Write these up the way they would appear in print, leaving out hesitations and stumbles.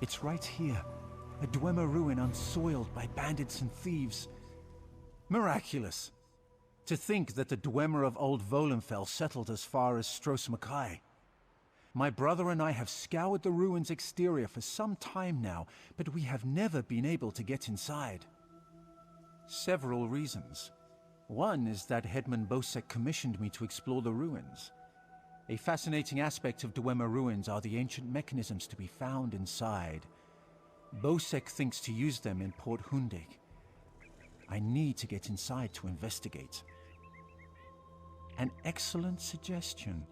It's right here. A Dwemer ruin unsoiled by bandits and thieves. Miraculous. To think that the Dwemer of Old Volenfell settled as far as Stros. My brother and I have scoured the ruin's exterior for some time now, but we have never been able to get inside. Several reasons. One is that Headman Bosek commissioned me to explore the ruins. A fascinating aspect of Dwemer ruins are the ancient mechanisms to be found inside. Bosek thinks to use them in Port Hundig. I need to get inside to investigate. An excellent suggestion.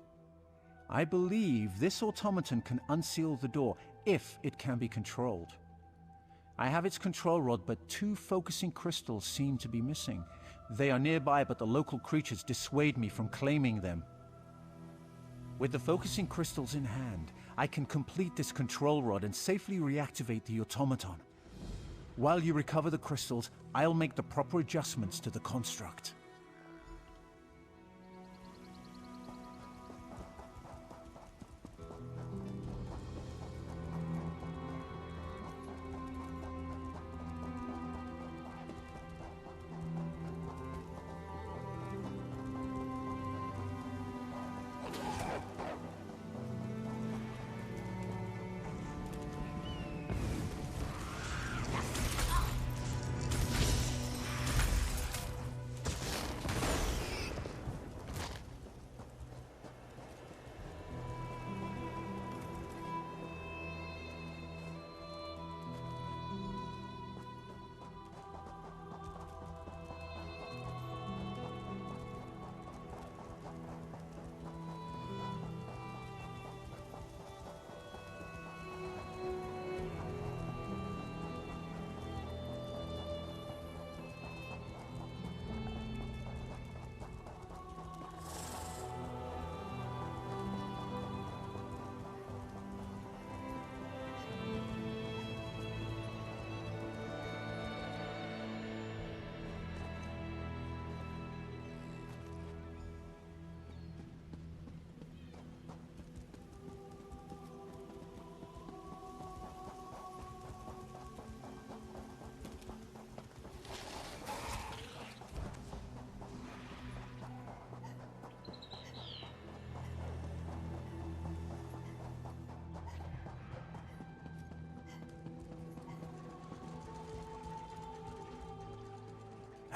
I believe this automaton can unseal the door if it can be controlled. I have its control rod, but 2 focusing crystals seem to be missing. They are nearby, but the local creatures dissuade me from claiming them. With the focusing crystals in hand, I can complete this control rod and safely reactivate the automaton. While you recover the crystals, I'll make the proper adjustments to the construct.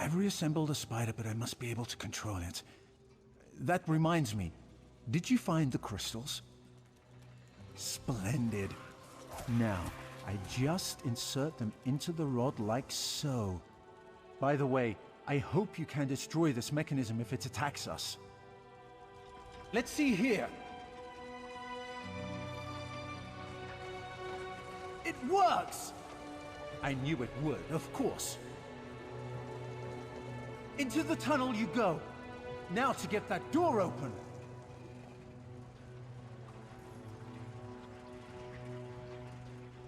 I've reassembled a spider, but I must be able to control it. That reminds me, did you find the crystals? Splendid. Now, I just insert them into the rod like so. By the way, I hope you can destroy this mechanism if it attacks us. Let's see here. It works! I knew it would, of course. Into the tunnel you go. Now to get that door open.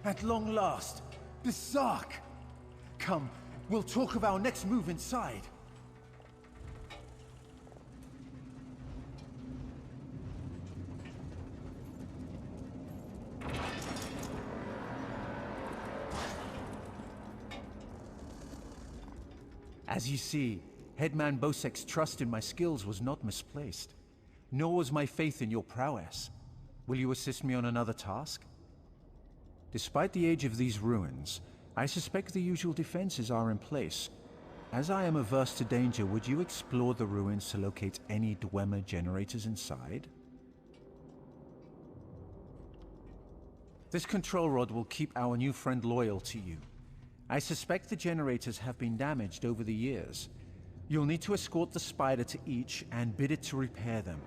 At long last, the Sark. Come, we'll talk of our next move inside. As you see, Headman Bosek's trust in my skills was not misplaced, nor was my faith in your prowess. Will you assist me on another task? Despite the age of these ruins, I suspect the usual defenses are in place. As I am averse to danger, would you explore the ruins to locate any Dwemer generators inside? This control rod will keep our new friend loyal to you. I suspect the generators have been damaged over the years. You'll need to escort the spider to each and bid it to repair them.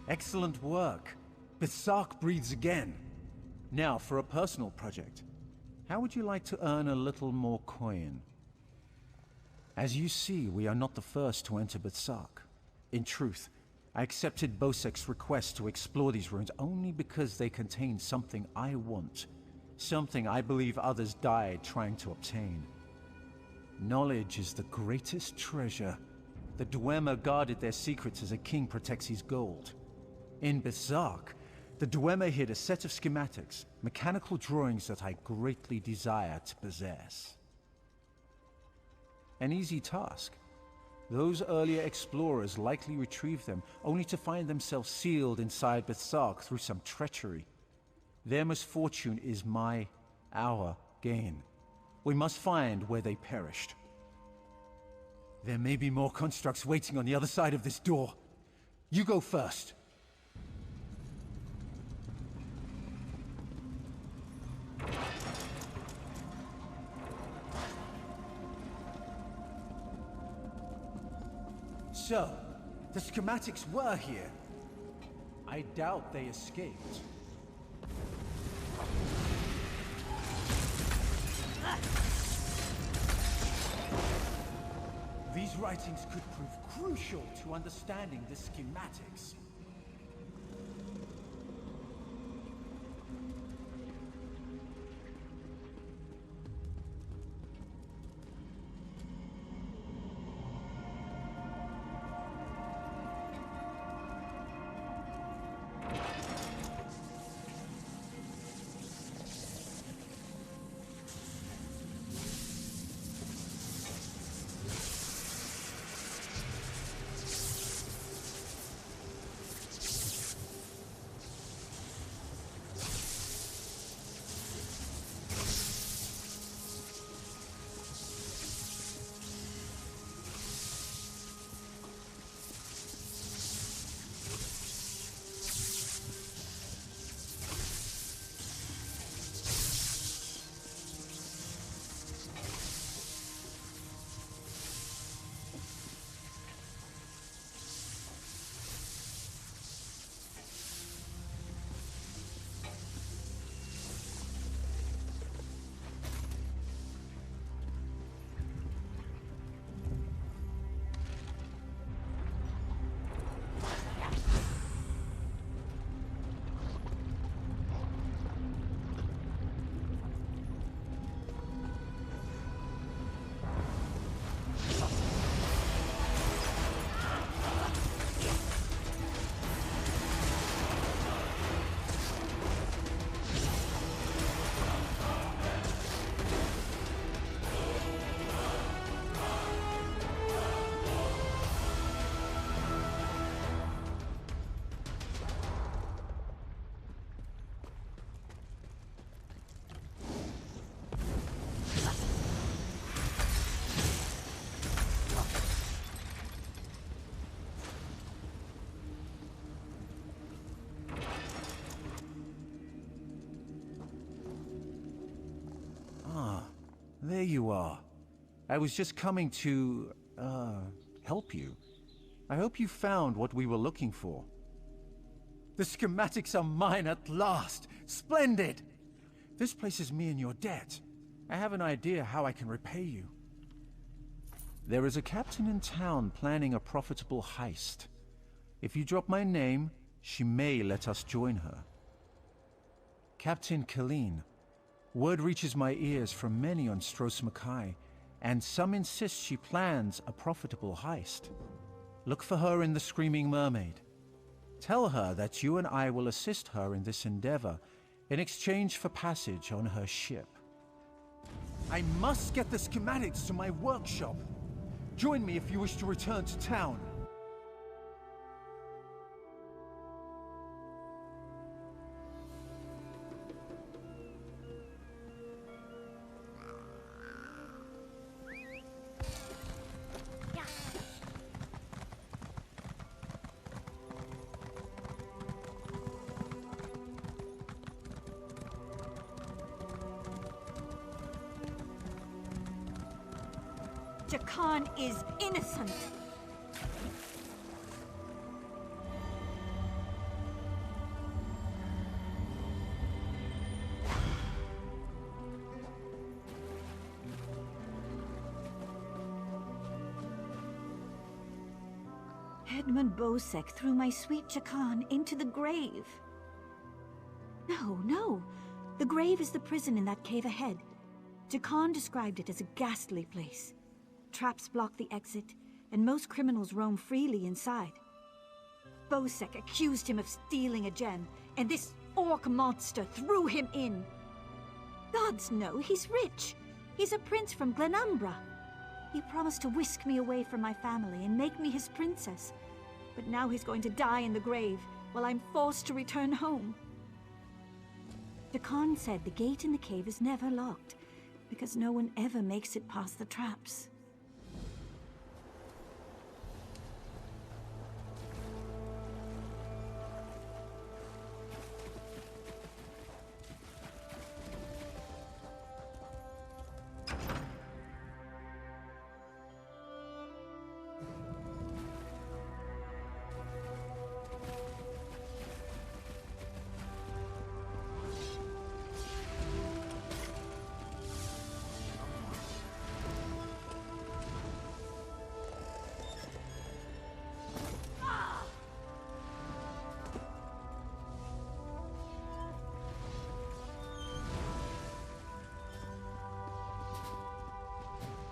Excellent work. Berserk breathes again. Now, for a personal project. How would you like to earn a little more coin? As you see, we are not the first to enter Berserk. In truth, I accepted Bosek's request to explore these ruins only because they contain something I want. Something I believe others died trying to obtain. Knowledge is the greatest treasure. The Dwemer guarded their secrets as a king protects his gold. In Berserk, the Dwemer hid a set of schematics, mechanical drawings that I greatly desire to possess. An easy task. Those earlier explorers likely retrieved them, only to find themselves sealed inside Berserk through some treachery. Their misfortune is our gain. We must find where they perished. There may be more constructs waiting on the other side of this door. You go first. So, the schematics were here. I doubt they escaped. These writings could prove crucial to understanding the schematics. There you are. I was just coming to, help you. I hope you found what we were looking for. The schematics are mine at last! Splendid! This places me in your debt. I have an idea how I can repay you. There is a captain in town planning a profitable heist. If you drop my name, she may let us join her. Captain Colleen. Word reaches my ears from many on Stros, and some insist she plans a profitable heist. Look for her in the Screaming Mermaid. Tell her that you and I will assist her in this endeavor in exchange for passage on her ship. I must get the schematics to my workshop. Join me if you wish to return to town. Khan is innocent. Edmund Bosek threw my sweet Chakan into the grave. No, no. The grave is the prison in that cave ahead. Chakan described it as a ghastly place. Traps block the exit, and most criminals roam freely inside. Bosek accused him of stealing a gem, and this orc monster threw him in. Gods know he's rich. He's a prince from Glenumbra. He promised to whisk me away from my family and make me his princess. But now he's going to die in the grave, while I'm forced to return home. Chakan said the gate in the cave is never locked, because no one ever makes it past the traps.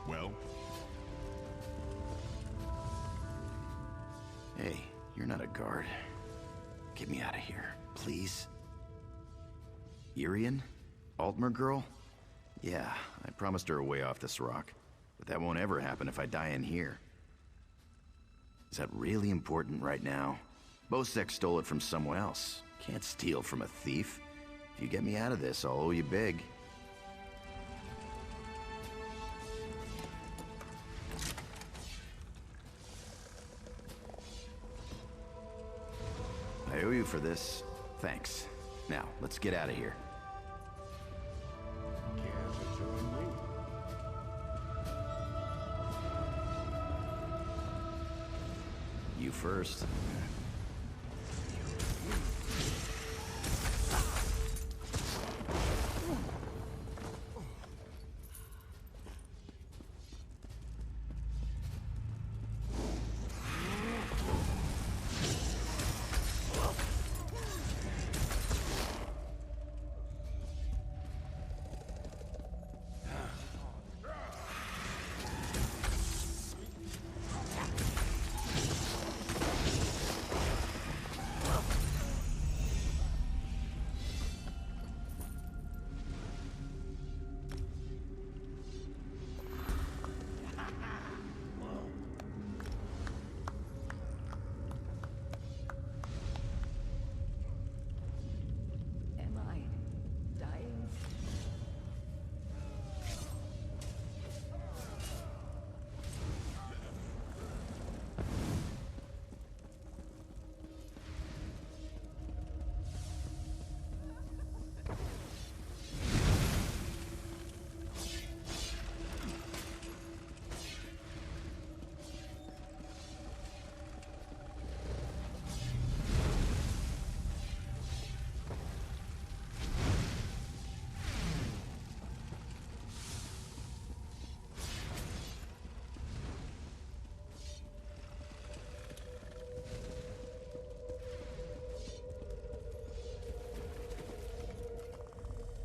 Well? Hey, you're not a guard. Get me out of here, please. Irian? Altmer girl? Yeah, I promised her a way off this rock. But that won't ever happen if I die in here. Is that really important right now? Bosek stole it from someone else. Can't steal from a thief. If you get me out of this, I'll owe you big. I owe you for this. Thanks. Now, let's get out of here. Care to join me? You first. Am I dying?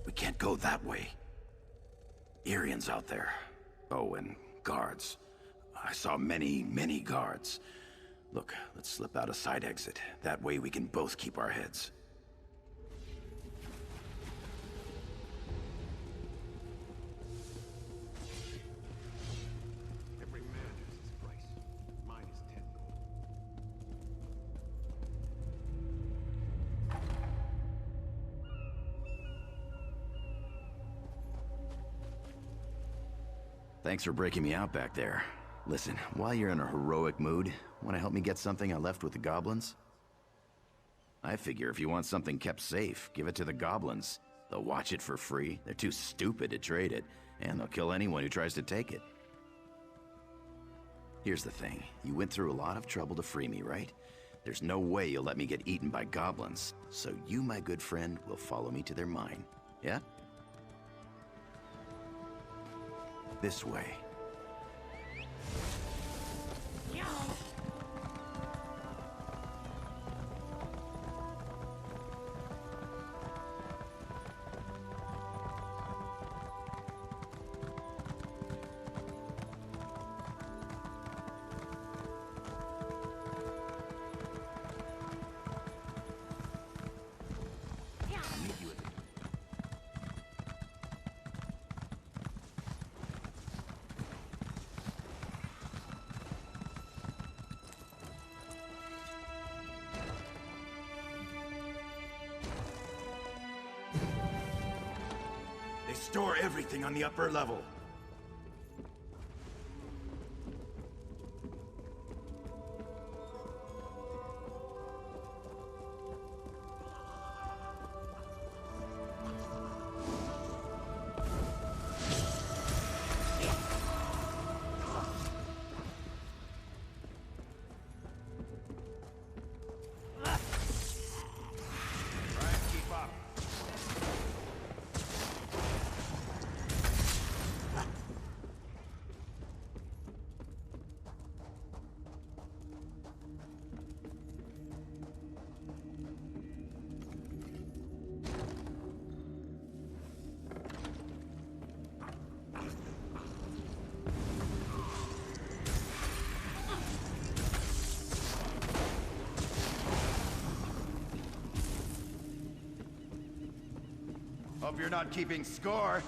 We can't go that way. Irian's out there. Oh, and guards. I saw many, many guards. Look, let's slip out a side exit. That way we can both keep our heads. Every man has his price. Mine is 10 gold. Thanks for breaking me out back there. Listen, while you're in a heroic mood, want to help me get something I left with the goblins? I figure if you want something kept safe, give it to the goblins. They'll watch it for free. They're too stupid to trade it, and they'll kill anyone who tries to take it. Here's the thing. You went through a lot of trouble to free me, right? There's no way you'll let me get eaten by goblins. So you, my good friend, will follow me to their mine. Yeah? This way. Store everything on the upper level. Hope you're not keeping score.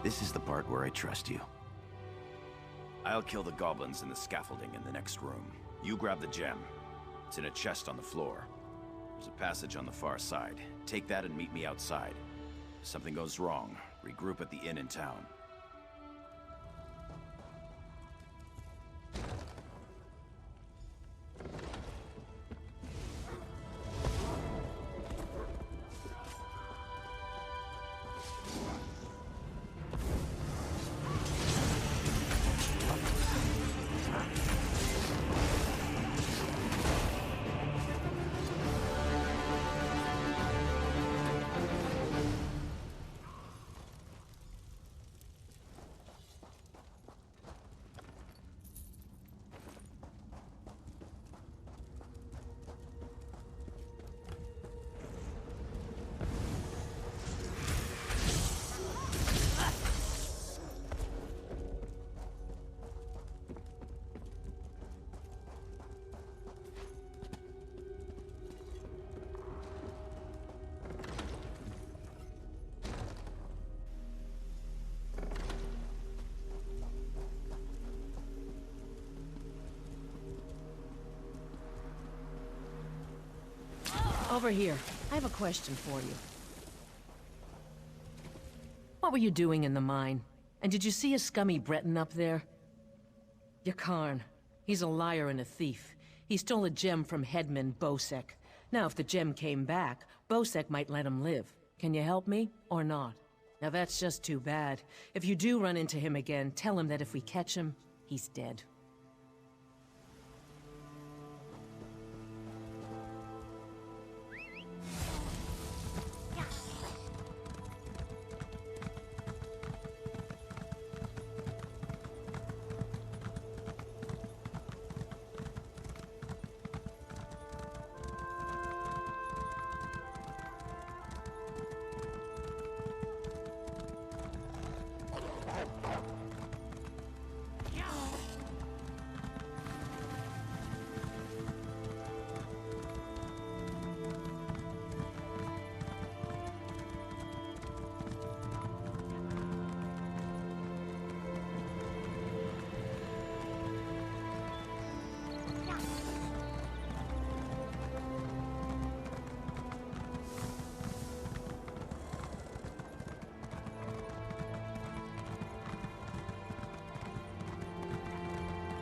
This is the part where I trust you. I'll kill the goblins in the scaffolding in the next room. You grab the gem. It's in a chest on the floor. There's a passage on the far side. Take that and meet me outside. If something goes wrong, regroup at the inn in town. Over here. I have a question for you. What were you doing in the mine? And did you see a scummy Breton up there? Yakarn. He's a liar and a thief. He stole a gem from headman Bosek. Now, if the gem came back, Bosek might let him live. Can you help me, or not? Now that's just too bad. If you do run into him again, tell him that if we catch him, he's dead.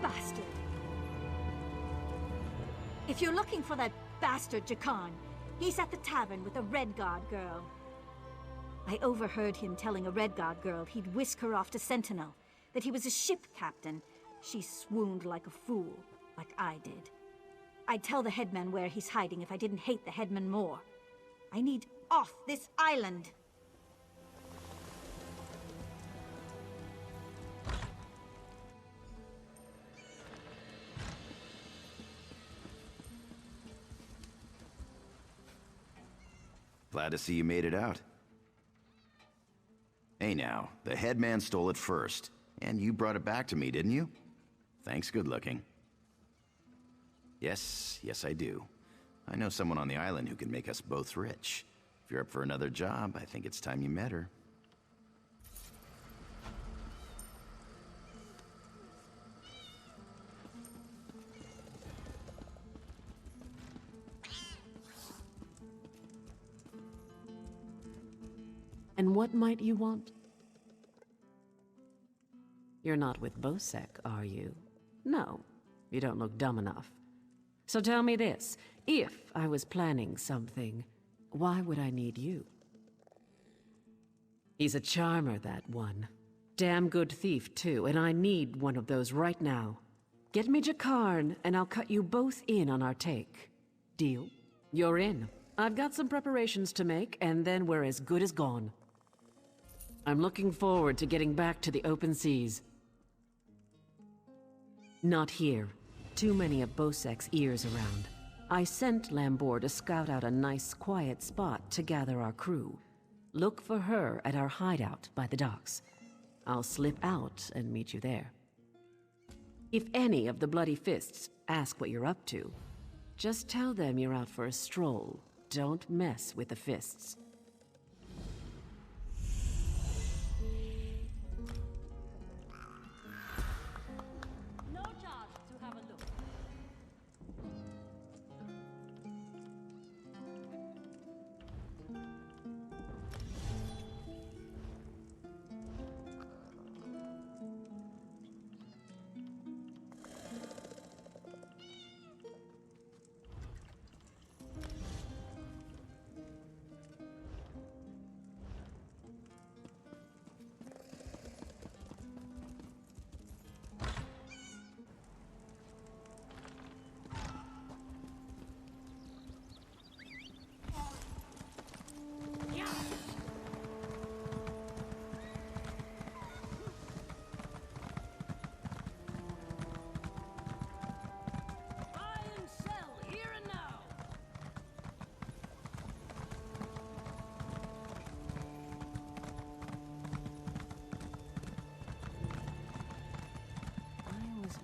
Bastard. If you're looking for that bastard Jakan, he's at the tavern with a Redguard girl. I overheard him telling a Redguard girl he'd whisk her off to Sentinel, that he was a ship captain. She swooned like a fool, like I did. I'd tell the headman where he's hiding if I didn't hate the headman more. I need off this island. Glad to see you made it out. Hey now, the headman stole it first. And you brought it back to me, didn't you? Thanks, good looking. Yes, I do. I know someone on the island who can make us both rich. If you're up for another job, I think it's time you met her. And what might you want? You're not with Bosek, are you? No, you don't look dumb enough. So tell me this, if I was planning something, why would I need you? He's a charmer, that one. Damn good thief, too, and I need one of those right now. Get me Jakarn, and I'll cut you both in on our take. Deal? You're in. I've got some preparations to make, and then we're as good as gone. I'm looking forward to getting back to the open seas. Not here. Too many of Bosek's ears around. I sent Lambor to scout out a nice, quiet spot to gather our crew. Look for her at our hideout by the docks. I'll slip out and meet you there. If any of the Bloody Fists ask what you're up to, just tell them you're out for a stroll. Don't mess with the Fists.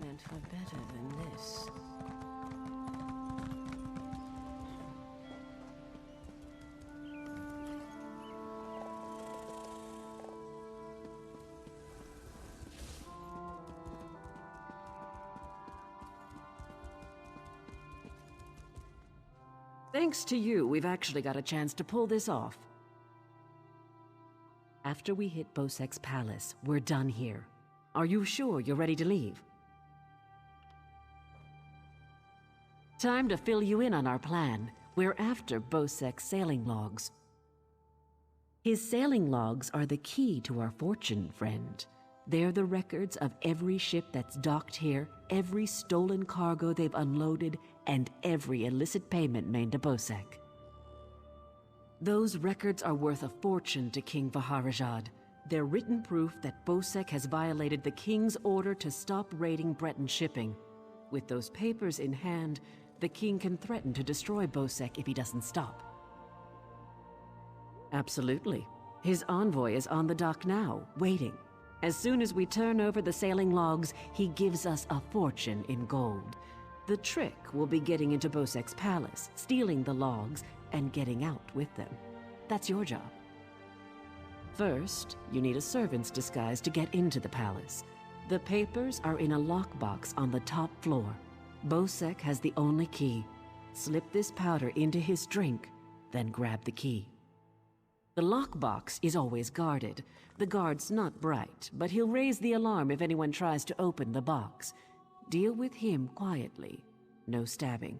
Meant for better than this. Thanks to you, we've actually got a chance to pull this off. After we hit Bosek's palace, we're done here. Are you sure you're ready to leave? Time to fill you in on our plan. We're after Bosek's sailing logs. His sailing logs are the key to our fortune, friend. They're the records of every ship that's docked here, every stolen cargo they've unloaded, and every illicit payment made to Bosek. Those records are worth a fortune to King Vaharajad. They're written proof that Bosek has violated the King's order to stop raiding Breton shipping. With those papers in hand, the King can threaten to destroy Bosek if he doesn't stop. Absolutely. His envoy is on the dock now, waiting. As soon as we turn over the sailing logs, he gives us a fortune in gold. The trick will be getting into Bosek's palace, stealing the logs, and getting out with them. That's your job. First, you need a servant's disguise to get into the palace. The papers are in a lockbox on the top floor. Bosek has the only key. Slip this powder into his drink, then grab the key. The lockbox is always guarded. The guard's not bright, but he'll raise the alarm if anyone tries to open the box. Deal with him quietly. No stabbing.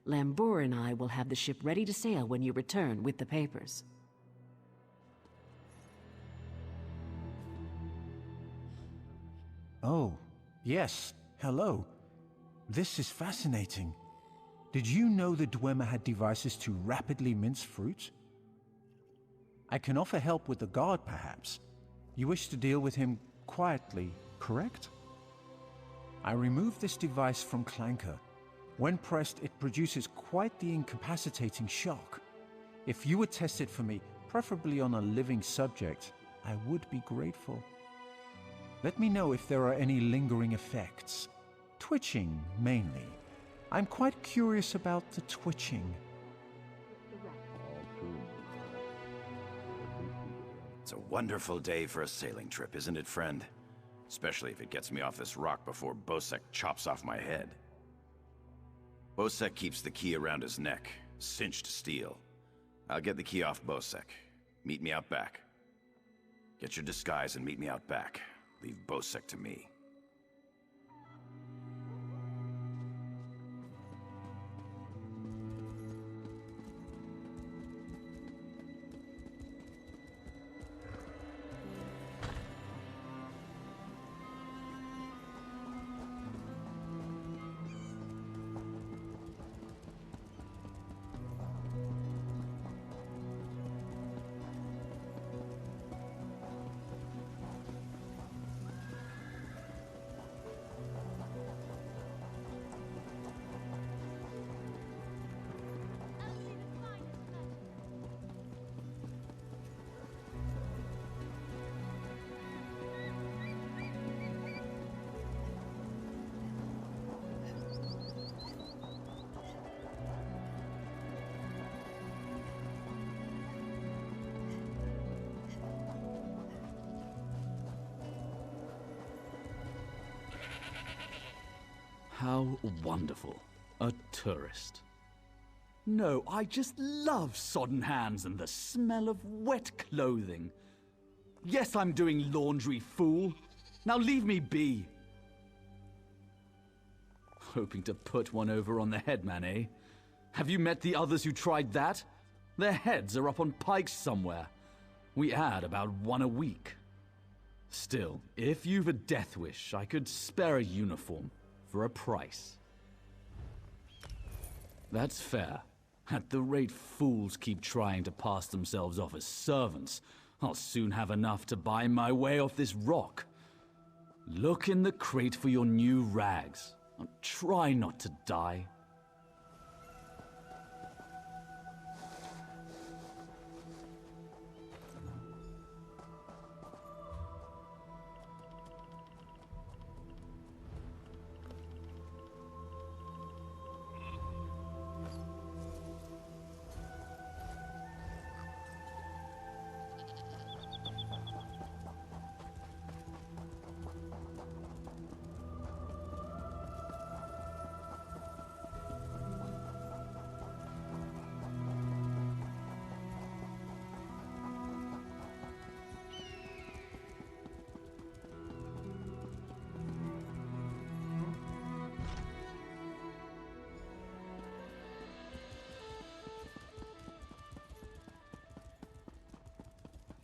Lambor and I will have the ship ready to sail when you return with the papers. Oh, yes. Hello. This is fascinating. Did you know the Dwemer had devices to rapidly mince fruit? I can offer help with the guard, perhaps. You wish to deal with him quietly, correct? I removed this device from Clanker. When pressed, it produces quite the incapacitating shock. If you would test it for me, preferably on a living subject, I would be grateful. Let me know if there are any lingering effects. Twitching, mainly. I'm quite curious about the twitching. It's a wonderful day for a sailing trip, isn't it, friend? Especially if it gets me off this rock before Bosek chops off my head. Bosek keeps the key around his neck, cinched steel. I'll get the key off Bosek. Meet me out back. Get your disguise and meet me out back. Leave Bosek to me. How wonderful. A tourist. No, I just love sodden hands and the smell of wet clothing. Yes, I'm doing laundry, fool. Now leave me be. Hoping to put one over on the headman, eh? Have you met the others who tried that? Their heads are up on pikes somewhere. We add about one a week. Still, if you've a death wish, I could spare a uniform. For a price. That's fair. At the rate fools keep trying to pass themselves off as servants, I'll soon have enough to buy my way off this rock. Look in the crate for your new rags. Try not to die.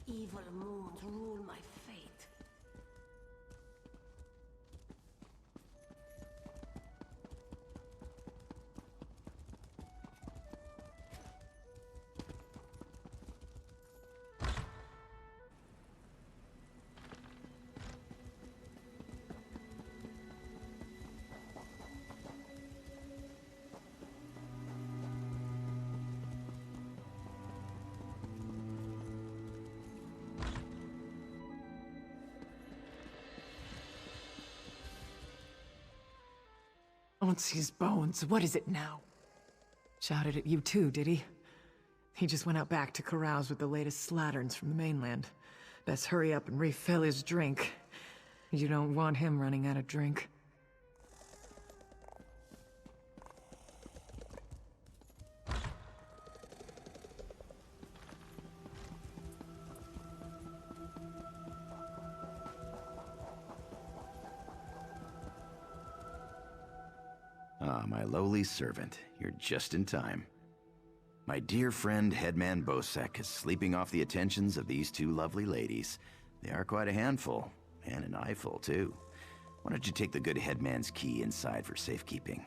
Evil moons rule my fate. Onsi's bones, what is it now? Shouted at you too, did he? He just went out back to carouse with the latest slatterns from the mainland. Best hurry up and refill his drink. You don't want him running out of drink. Ah, my lowly servant. You're just in time. My dear friend, Headman Bosek, is sleeping off the attentions of these two lovely ladies. They are quite a handful, and an eyeful, too. Why don't you take the good Headman's key inside for safekeeping?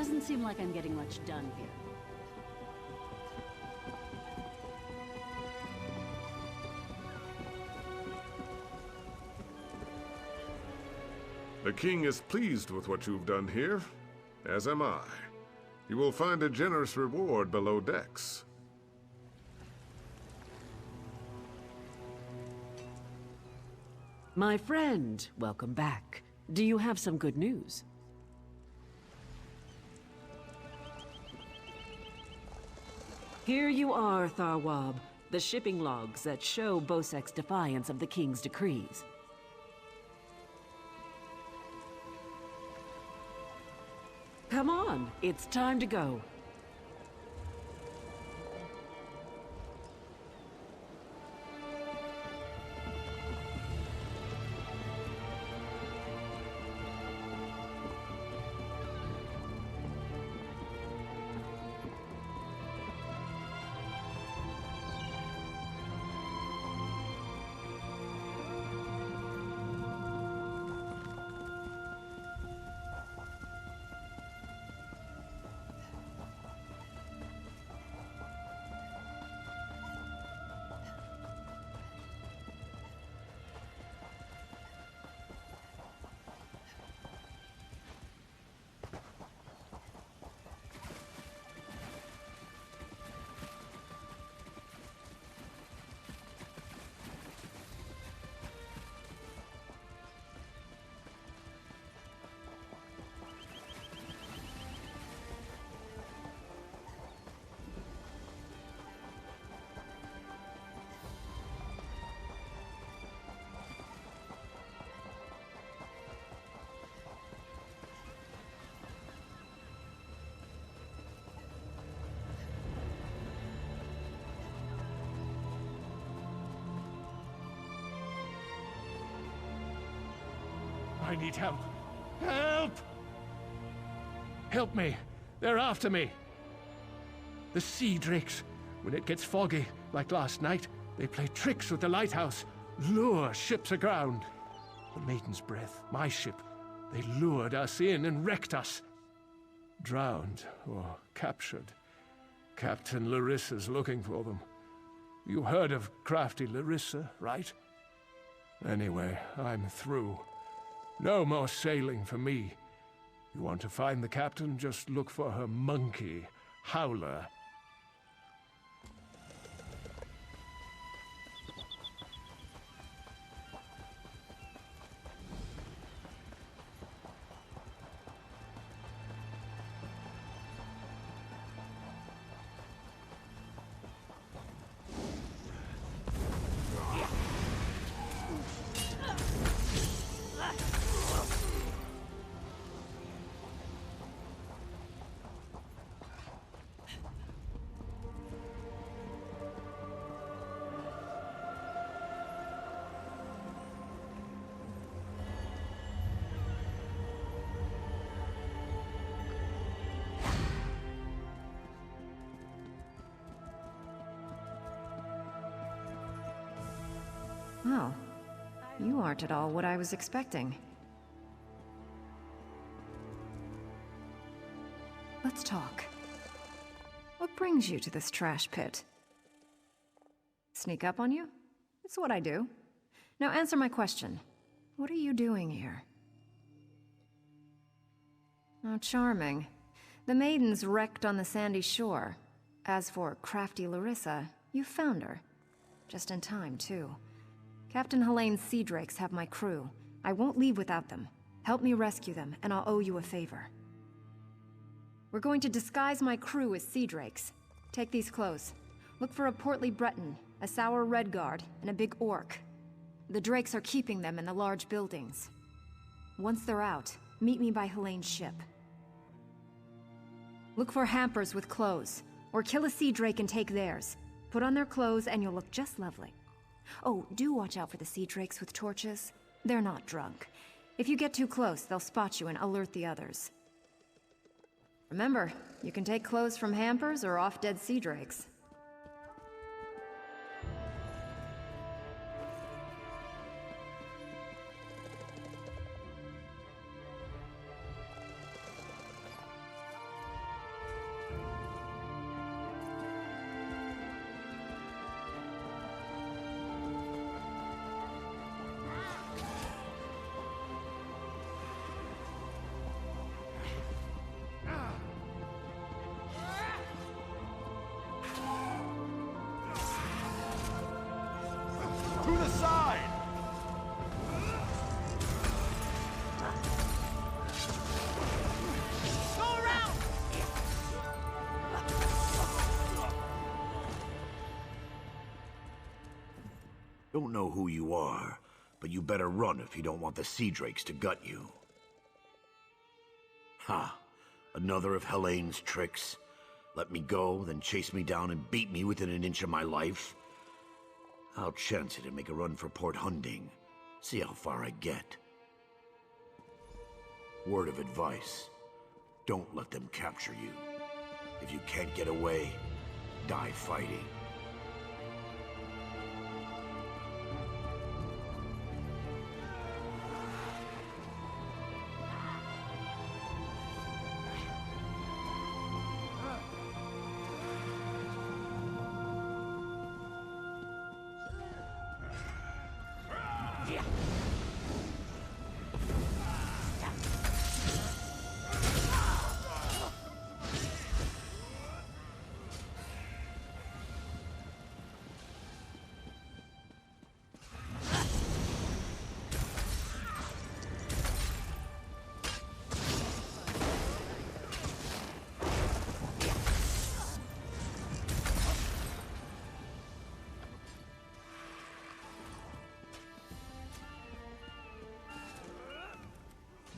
Doesn't seem like I'm getting much done here. The king is pleased with what you've done here, as am I. You will find a generous reward below decks. My friend, welcome back. Do you have some good news? Here you are, Tharwab. The shipping logs that show Bosek's defiance of the king's decrees. Come on, it's time to go. I need help. Help! Help me. They're after me. The sea drakes. When it gets foggy, like last night, they play tricks with the lighthouse, lure ships aground. The Maiden's Breath, my ship, they lured us in and wrecked us. Drowned or captured. Captain Larissa's looking for them. You heard of crafty Larissa, right? Anyway, I'm through. No more sailing for me. You want to find the captain? Just look for her monkey, Howler. Oh, you aren't at all what I was expecting. Let's talk. What brings you to this trash pit? Sneak up on you? It's what I do. Now answer my question. What are you doing here? Oh, charming. The maiden's wrecked on the sandy shore. As for crafty Larissa, you found her. Just in time, too. Captain Helene's sea drakes have my crew. I won't leave without them. Help me rescue them, and I'll owe you a favor. We're going to disguise my crew as sea drakes. Take these clothes. Look for a portly Breton, a sour Redguard, and a big orc. The drakes are keeping them in the large buildings. Once they're out, meet me by Helene's ship. Look for hampers with clothes, or kill a sea drake and take theirs. Put on their clothes and you'll look just lovely. Oh, do watch out for the sea drakes with torches. They're not drunk. If you get too close, they'll spot you and alert the others. Remember, you can take clothes from hampers or off-dead sea drakes. Don't know who you are, but you better run if you don't want the Sea Drakes to gut you. Ha! Another of Helene's tricks. Let me go, then chase me down and beat me within an inch of my life. I'll chance it and make a run for Port Hunding. See how far I get. Word of advice. Don't let them capture you. If you can't get away, die fighting.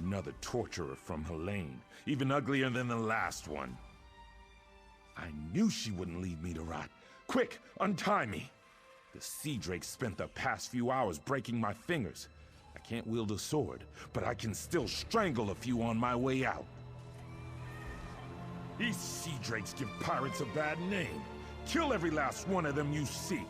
Another torturer from Helene, even uglier than the last one. I knew she wouldn't leave me to rot. Quick, untie me! The Sea Drake spent the past few hours breaking my fingers. I can't wield a sword, but I can still strangle a few on my way out. These Sea Drakes give pirates a bad name. Kill every last one of them you see.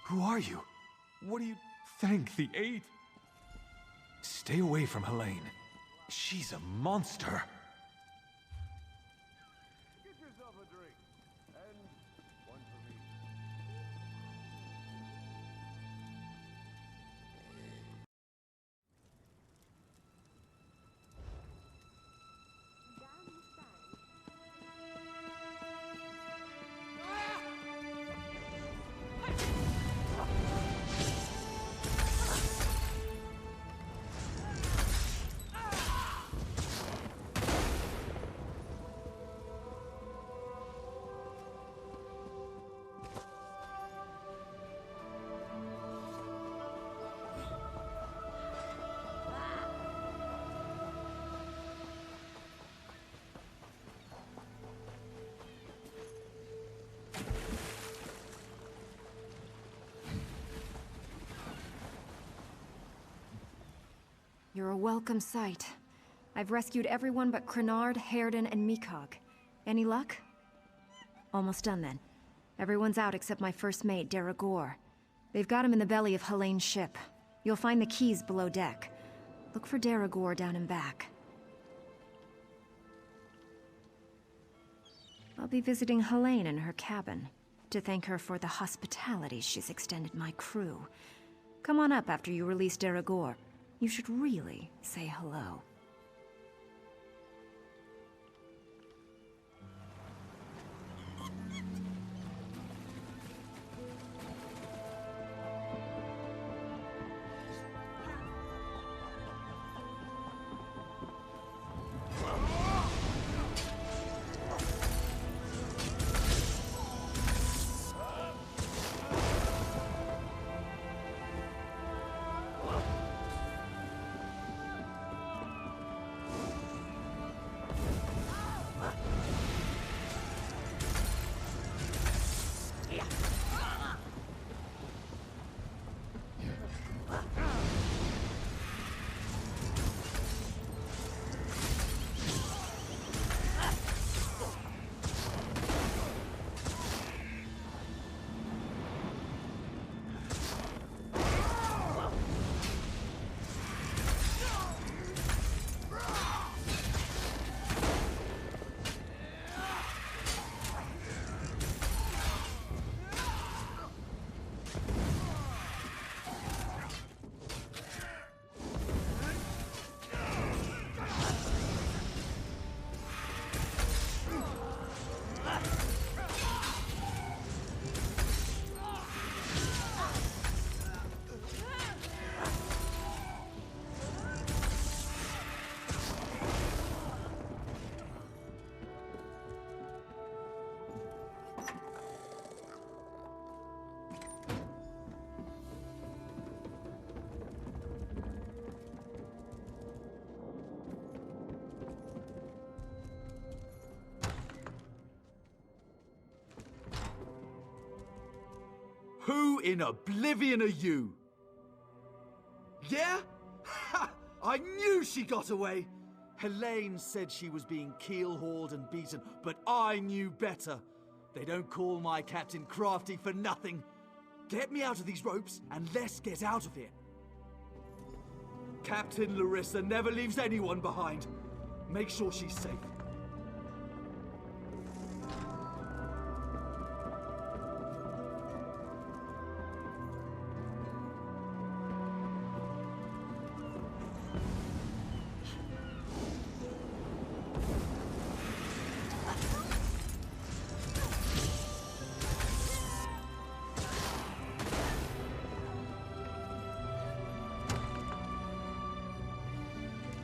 Who are you? What do you think, the Eight? Stay away from Helene. She's a monster. Get yourself a drink. And one for me. You're a welcome sight. I've rescued everyone but Crenard, Hairden, and Mikog. Any luck? Almost done then. Everyone's out except my first mate, Deragor. They've got him in the belly of Helene's ship. You'll find the keys below deck. Look for Deragor down and back. I'll be visiting Helene in her cabin to thank her for the hospitality she's extended my crew. Come on up after you release Deragor. You should really say hello. in oblivion of you. Yeah? Ha! I knew she got away! Helene said she was being keel-hauled and beaten, but I knew better. They don't call my captain crafty for nothing. Get me out of these ropes, and let's get out of here. Captain Larissa never leaves anyone behind. Make sure she's safe.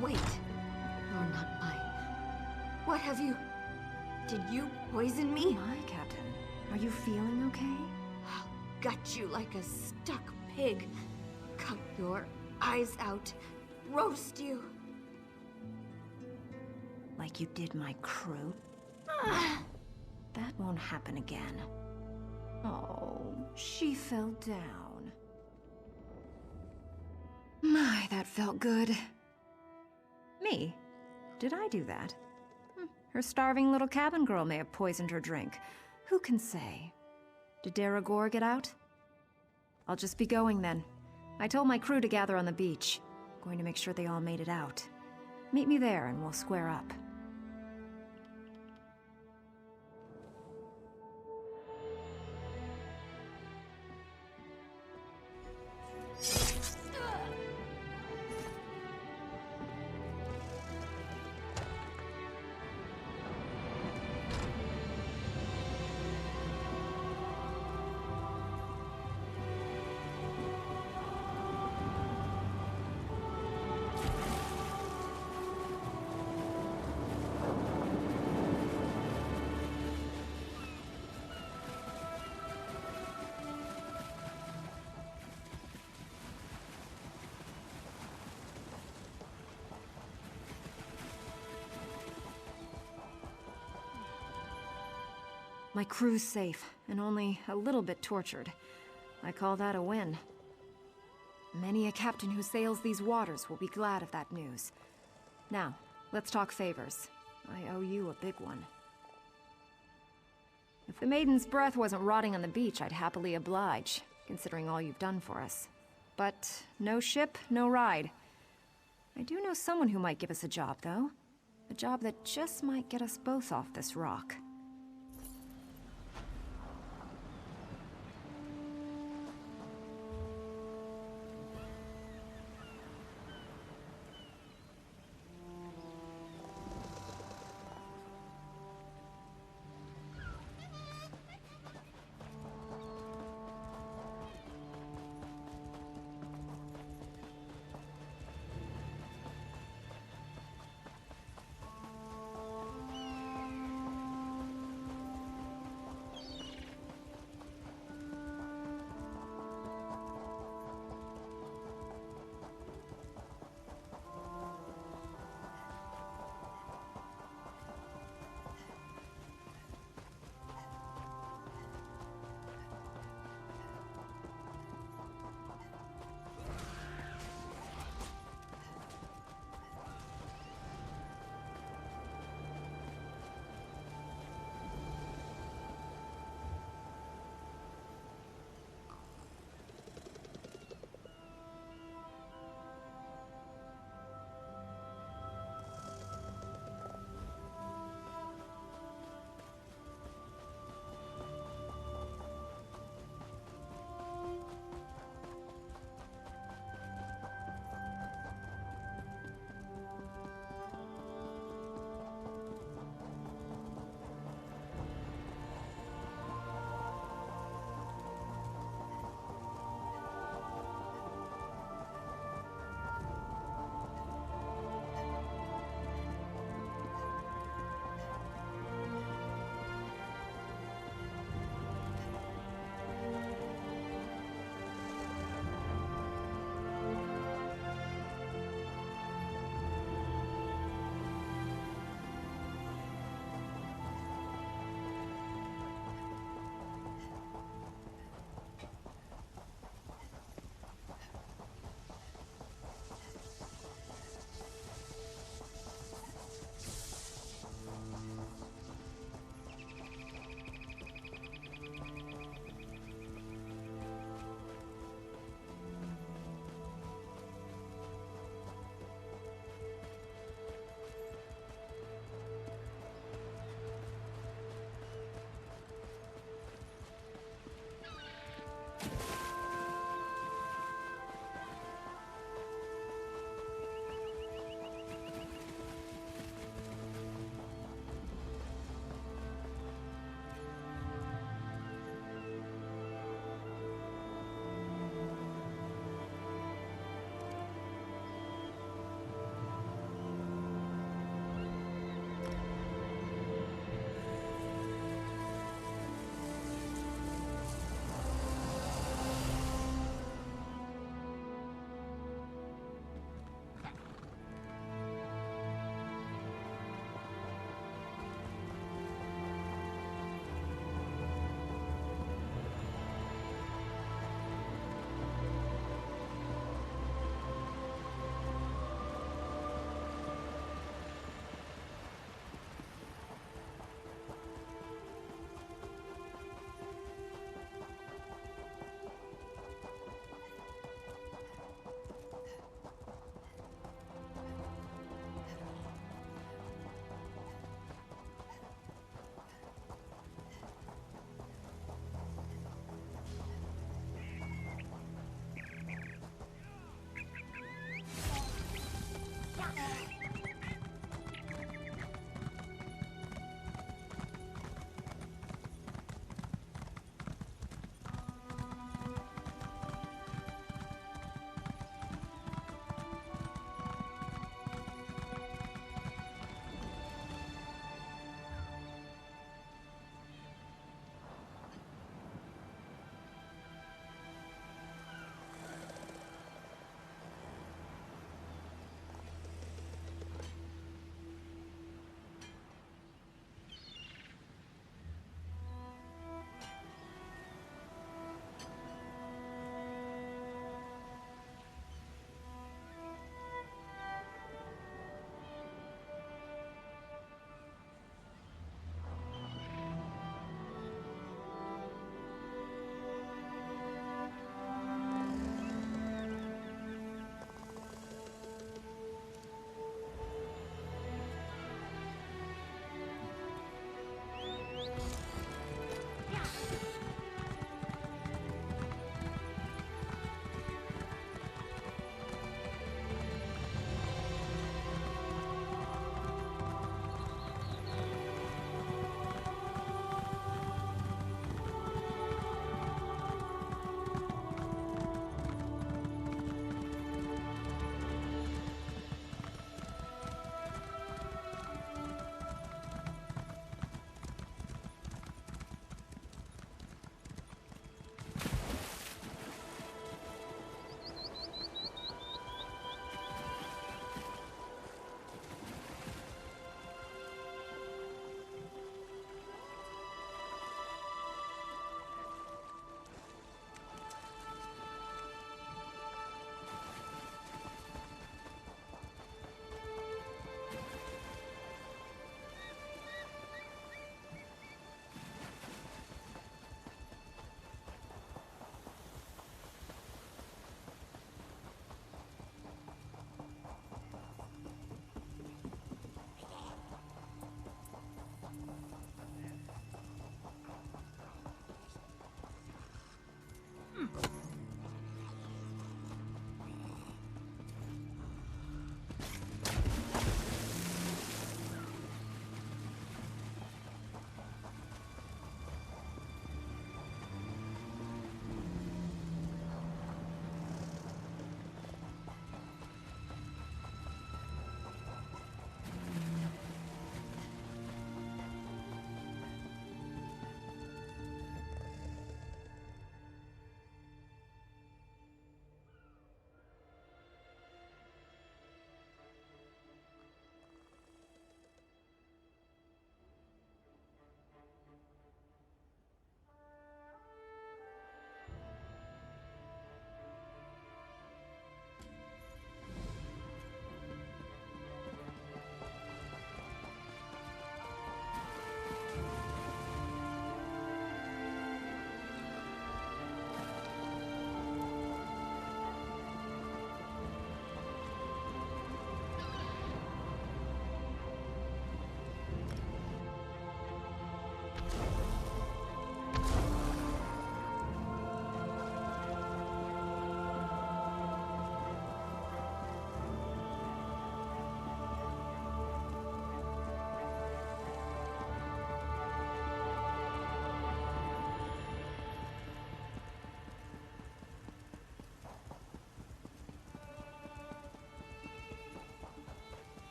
Wait. You're not mine. What have you... Did you poison me? My captain, are you feeling okay? I'll gut you like a stuck pig. Cut your eyes out. Roast you. Like you did my crew? That won't happen again. Oh, she fell down. My, that felt good. Me? Did I do that? Her starving little cabin girl may have poisoned her drink. Who can say? Did Daragor get out? I'll just be going then. I told my crew to gather on the beach. Going to make sure they all made it out. Meet me there and we'll square up. My crew's safe, and only a little bit tortured. I call that a win. Many a captain who sails these waters will be glad of that news. Now, let's talk favors. I owe you a big one. If the Maiden's breath wasn't rotting on the beach, I'd happily oblige, considering all you've done for us. But no ship, no ride. I do know someone who might give us a job, though. A job that just might get us both off this rock.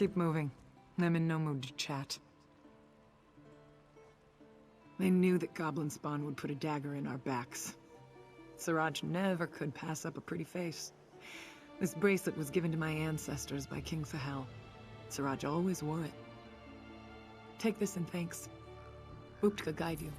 keep moving. I'm in no mood to chat. They knew that goblin spawn would put a dagger in our backs. Siraj never could pass up a pretty face. This bracelet was given to my ancestors by King Sahel. Siraj always wore it. Take this in thanks. Buptka guide you.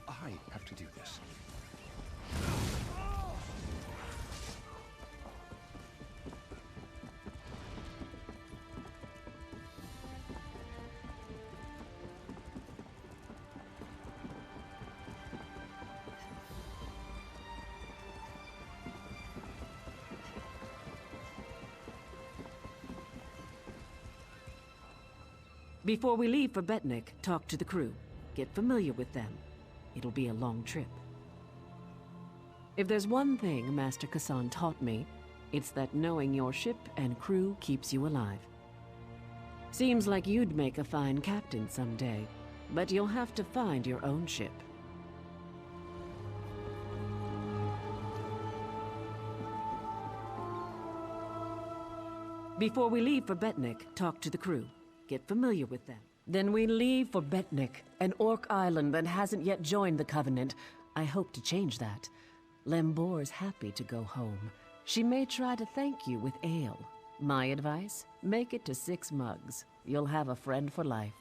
I have to do this. Before we leave for Betnik, talk to the crew. Get familiar with them. It'll be a long trip. If there's one thing Master Kassan taught me, it's that knowing your ship and crew keeps you alive. Seems like you'd make a fine captain someday, but you'll have to find your own ship. Before we leave for Betnik, talk to the crew. Get familiar with them. Then we leave for Betnik, an orc island that hasn't yet joined the Covenant. I hope to change that. Lembor's happy to go home. She may try to thank you with ale. My advice? Make it to 6 mugs. You'll have a friend for life.